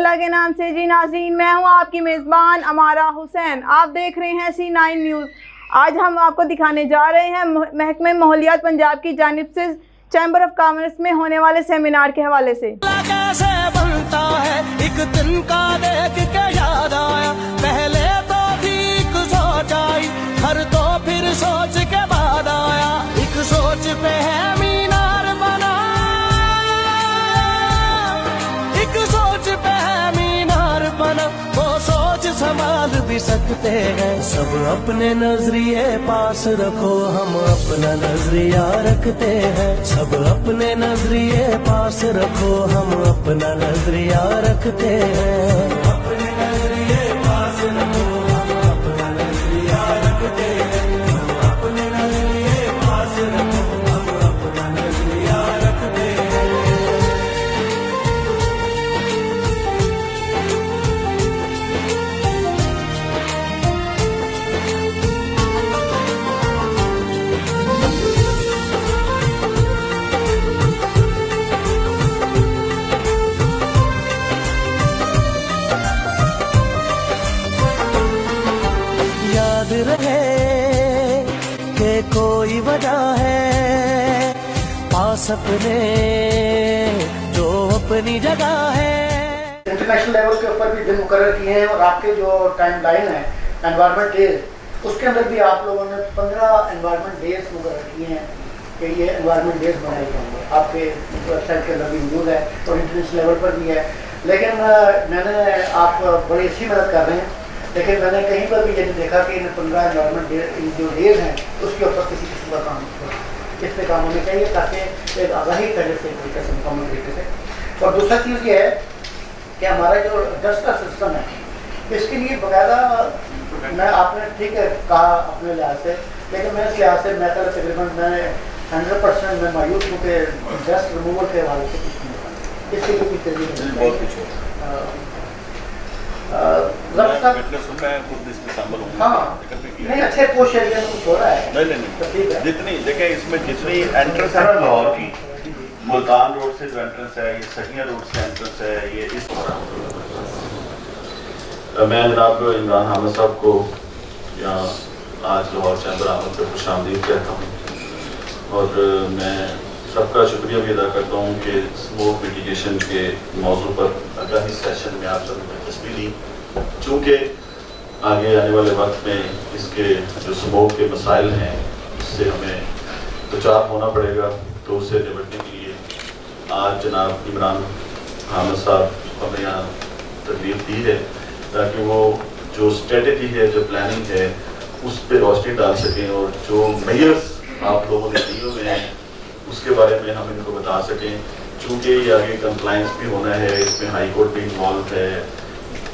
اللہ کے نام سے جی ناظرین، میں ہوں آپ کی میزبان امارہ حسین۔ آپ دیکھ رہے ہیں C9 نیوز۔ آج ہم آپ کو دکھانے جا رہے ہیں محکمہ ماحولیات پنجاب کی جانب سے چیمبر آف کامرس میں ہونے والے سیمینار کے حوالے سے۔ کیسے بنتا ہے ایک دن کا دیکھ کے یاد آیا، پہلے تو تھی ایک سوچ آئی، ہر تو پھر سوچ کے بعد آیا، ایک سوچ پہ ہے مینار بنا، ایک سوچ پہ ہے مینار بنا، وہ سوچ سنبھال بھی سکتے ہیں، سب اپنے نظریے پاس رکھو، ہم اپنا نظریہ رکھتے ہیں، سب اپنے نظریے پاس رکھو، ہم اپنا نظریہ رکھتے ہیں، اپنے نظریے پاس رکھو، ہم اپنا نظریہ رکھتے ہیں، ہم اپنے نظریے پاس رکھو، ہم اپنا نظریہ رکھتے ہیں۔ یاد رہے کہ کوئی وجہ ہے پاس اپنے جو اپنی جگہ ہے۔ انٹرنیشنل لیول کے اوپر بھی دن مقرر کیے ہیں، اور آپ کے جو ٹائم لائن ہے انوائرمنٹ ڈیز، اس کے اندر بھی آپ لوگوں نے 15 انوائرمنٹ ڈیز مقرر کیے ہیں کہ یہ انوائرمنٹ ڈیز منائے جائیں گے۔ آپ کے ویب سائٹ کے اندر بھی موجود ہے اور انٹرنیشنل لیول پر بھی ہے، لیکن میں نے آپ بڑی اچھی مدد کر رہے ہیں، لیکن میں نے کہیں پر بھی یہ نہیں دیکھا کہ ان 15 انوائرمنٹ جو ڈیز ہیں اس کے اوپر کسی قسم کا کام کس پہ کام ہونا چاہیے، تاکہ ایک آگاہی پہلے سے طریقے سے مکمل طریقے سے۔ اور دوسرا چیز یہ ہے کہ ہمارا جو ڈسٹ کا سسٹم ہے، اس کے لیے باقاعدہ میں آپ نے ٹھیک ہے کہا اپنے لحاظ سے، لیکن میں اس لحاظ سے میں تقریباً میں 100% میں مایوس ہوں کہ ڈسٹ ریموول کے حوالے سے کچھ نہیں ہوگا، اس کے لیے بھی تجویز نہیں اچھے پوش ایریا میں کچھ ہو رہا ہے نہیں جتنی دیکھیں اس میں جتنی انٹرنس ہے لاہور کی، ملتان روڈ سے جو انٹرنس ہے، یہ سکینہ روڈ سے انٹرنس ہے، یہ اس میں جناب عمران حامد صاحب کو یہاں آج لاہور چیمبر آمد پہ خوش آمدید کہتا ہوں، اور میں سب کا شکریہ بھی ادا کرتا ہوں کہ اسموک میٹیگیشن کے موضوع پر آگاہی سیشن میں آپ سب نے دلچسپی لی، چونکہ آگے آنے والے وقت میں اس کے جو اسموک کے مسائل ہیں اس سے ہمیں دوچار ہونا پڑے گا، تو اس سے نمٹنے کے لیے آج جناب عمران حامد صاحب ہمیں یہاں تربیت دی ہے، تاکہ وہ جو اسٹریٹجی ہے، جو پلاننگ ہے، اس پہ روشنی ڈال سکیں، اور جو میئرز آپ لوگوں نے دیے ہوئے ہیں اس کے بارے میں ہم ان کو بتا سکیں، چونکہ یہ آگے کمپلائنس بھی ہونا ہے، اس میں ہائی کورٹ بھی انوالو ہے،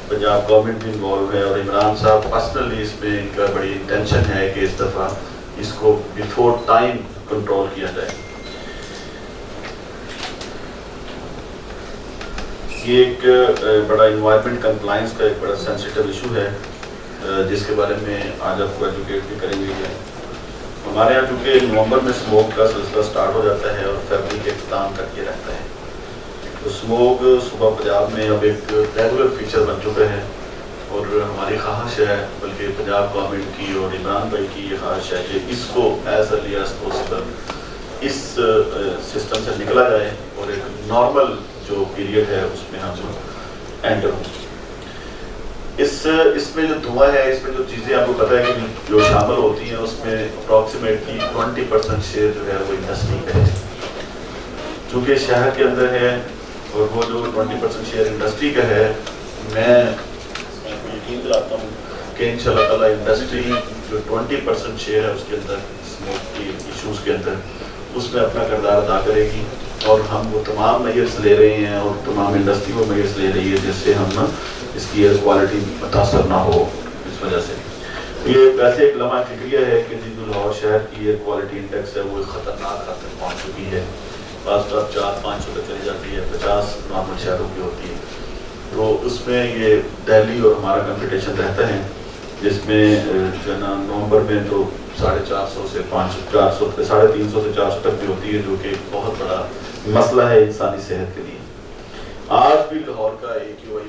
پنجاب گورنمنٹ بھی انوالو ہے، اور عمران صاحب پرسنلی اس میں ان کا بڑی انٹینشن ہے کہ اس دفعہ اس کو بیفور ٹائم کنٹرول کیا جائے۔ یہ ایک بڑا انوائرمنٹ کمپلائنس کا ایک بڑا سینسیٹیو ایشو ہے، جس کے بارے میں آج آپ کو ایجوکیٹ بھی کریں گے۔ ہمارے یہاں چونکہ نومبر میں اسموک کا سلسلہ سٹارٹ ہو جاتا ہے اور فیبرری کے اختتام تک یہ رہتا ہے، تو اسموک صوبہ پنجاب میں اب ایک ریگولر فیچر بن چکا ہے، اور ہماری خواہش ہے، بلکہ پنجاب گورنمنٹ کی اور عمران بھائی کی یہ خواہش ہے کہ اس کو ایز ارلی ایز پاسبل اس سسٹم سے نکلا جائے، اور ایک نارمل جو پیریڈ ہے اس میں ہم انٹر ہوں۔ اس میں جو دھواں ہے، اس میں جو چیزیں آپ کو پتہ ہے کہ جو شامل ہوتی ہیں، اس میں اپروکسیمیٹلی 20% شیئر جو ہے وہ انڈسٹری کا ہے، چونکہ شہر کے اندر ہے، اور وہ جو 20% شیئر انڈسٹری کا ہے، میں یقین دلاتا ہوں کہ انشاءاللہ تعالیٰ انڈسٹری جو 20% شیئر ہے اس کے اندر اسموک کی ایشوز کے اندر، اس میں اپنا کردار ادا کرے گی، اور ہم وہ تمام میئرس لے رہے ہیں، اور تمام انڈسٹری وہ میئرس لے رہی ہے، جس سے ہم اس کی ایئر کوالٹی متاثر نہ ہو۔ اس وجہ سے یہ ویسے ایک لمحہ فکریہ ہے کہ جو لاہور شہر کی ایئر کوالٹی انڈیکس ہے وہ ایک خطرناک حد تک پہنچ چکی ہے، بعض طرف 400-500 تک چلی جاتی ہے، 50 نارمل شہروں کی ہوتی ہے، تو اس میں یہ دہلی اور ہمارا کمپٹیشن رہتا ہے، جس میں جو ہے نا نومبر میں تو 450 سے 400 350 سے 400 تک بھی ہوتی ہے، جو کہ بہت بڑا مسئلہ ہے انسانی صحت کے لیے۔ آج بھی لاہور کا AQI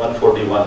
141,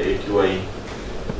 AQI